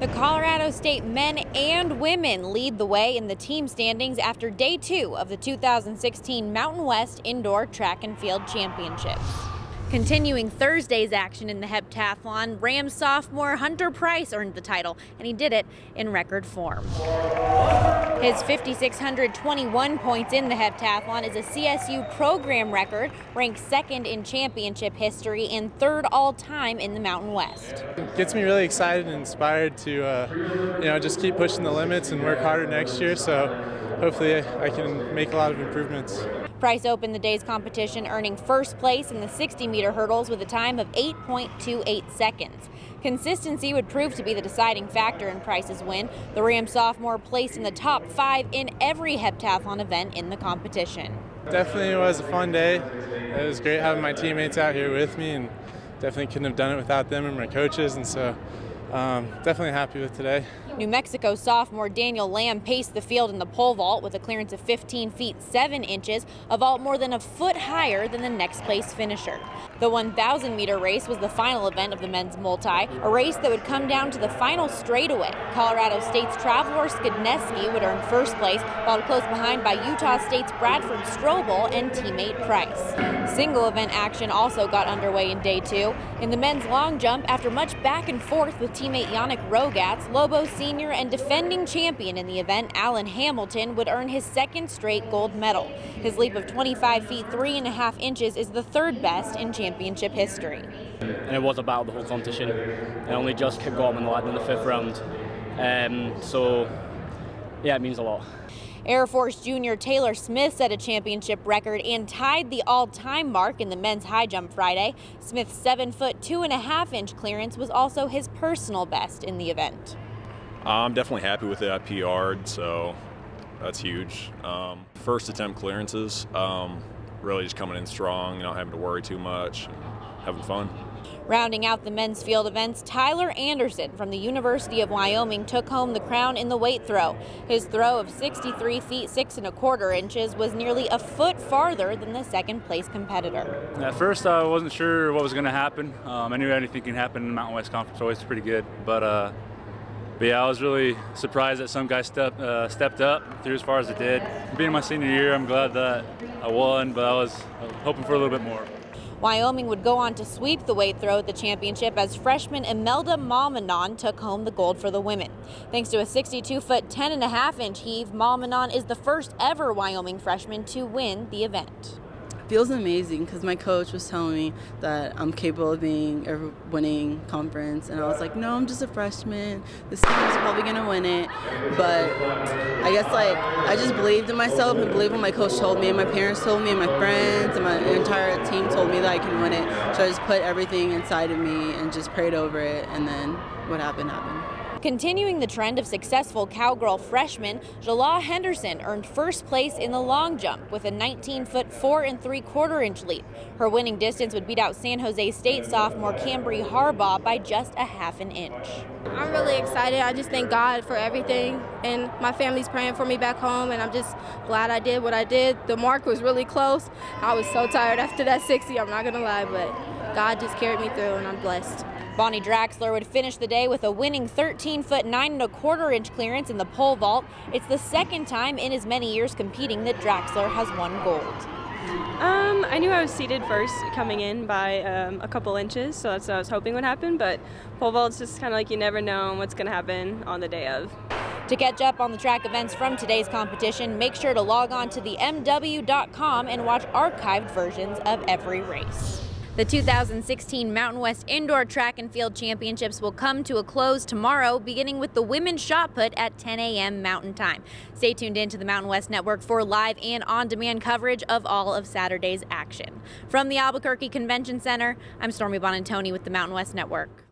The Colorado State men and women lead the way in the team standings after day 2 of the 2016 Mountain West Indoor Track and Field Championships. Continuing Thursday's action in the heptathlon, Rams sophomore Hunter Price earned the title, and he did it in record form. His 5,621 points in the heptathlon is a Sdsu program record, ranked 2nd in championship history and 3rd all-time in the Mountain West. It gets me really excited and inspired to just keep pushing the limits and work harder next year, so hopefully I can make a lot of improvements. Price opened the day's competition earning 1st place in the 60-meter hurdles with a time of 8.28 seconds. Consistency would prove to be the deciding factor in Price's win. The Rams sophomore placed in the top 5 in every heptathlon event in the competition. Definitely was a fun day. It was great having my teammates out here with me, and definitely couldn't have done it without them and my coaches, and so definitely happy with today. New Mexico sophomore Daniel Lamb paced the field in the pole vault with a clearance of 15 feet 7 inches, a vault more than a foot higher than the next place finisher. The 1,000-meter race was the final event of the men's multi, a race that would come down to the final straightaway. Colorado State's Travelor Skidneski would earn 1st place, followed close behind by Utah State's Bradford Strobel and teammate Price. Single event action also got underway in day 2. In the men's long jump, after much back and forth with teammate Yannick Rogatz, Lobo senior and defending champion in the event, Alan Hamilton, would earn his 2nd straight gold medal. His leap of 25 feet 3.5 inches is the 3rd best in championship history. And it was about the whole competition. It only just got him in the 5th round. So, yeah, it means a lot. Air Force junior Taylor Smith set a championship record and tied the all-time mark in the men's high jump Friday. Smith's 7-foot 2.5-inch clearance was also his personal best in the event. I'm definitely happy with it. I PR'd, so that's huge. First attempt clearances, really just coming in strong, not having to worry too much, and having fun. Rounding out the men's field events, Tyler Anderson from the University of Wyoming took home the crown in the weight throw. His throw of 63 feet 6.25 inches was nearly a foot farther than the 2nd place competitor. At first, I wasn't sure what was going to happen. I knew anything can happen in the Mountain West Conference, always pretty good. But yeah, I was really surprised that some guy stepped up, threw as far as it did. Being my senior year, I'm glad that I won, but I was hoping for a little bit more. Wyoming would go on to sweep the weight throw at the championship as freshman Imelda Malmanon took home the gold for the women. Thanks to a 62-foot 10.5-inch heave, Malmanon is the first ever Wyoming freshman to win the event. Feels amazing because my coach was telling me that I'm capable of being a winning conference, and I was like, no, I'm just a freshman. This team is probably going to win it. But I guess I just believed in myself and believed what my coach told me and my parents told me and my friends and my entire team told me that I can win it. So I just put everything inside of me and just prayed over it, and then what happened happened. Continuing the trend of successful cowgirl freshmen, Jalaa Henderson earned 1st place in the long jump with a 19-foot 4.75-inch leap. Her winning distance would beat out San Jose State sophomore Cambry Harbaugh by just a 1/2 inch. I'm really excited. I just thank God for everything, and my family's praying for me back home, and I'm just glad I did what I did. The mark was really close. I was so tired after that 60, I'm not going to lie, but God just carried me through, and I'm blessed. Bonnie Draxler would finish the day with a winning 13-foot 9.25-inch clearance in the pole vault. It's the 2nd time in as many years competing that Draxler has won gold. I knew I was seated first coming in by a couple inches, so that's what I was hoping would happen, but pole vault's just kind of like you never know what's going to happen on the day of. To catch up on the track events from today's competition, make sure to log on to the MW.com and watch archived versions of every race. The 2016 Mountain West Indoor Track and Field Championships will come to a close tomorrow, beginning with the women's shot put at 10 a.m. Mountain Time. Stay tuned in to the Mountain West Network for live and on-demand coverage of all of Saturday's action. From the Albuquerque Convention Center, I'm Stormy Bonantoni with the Mountain West Network.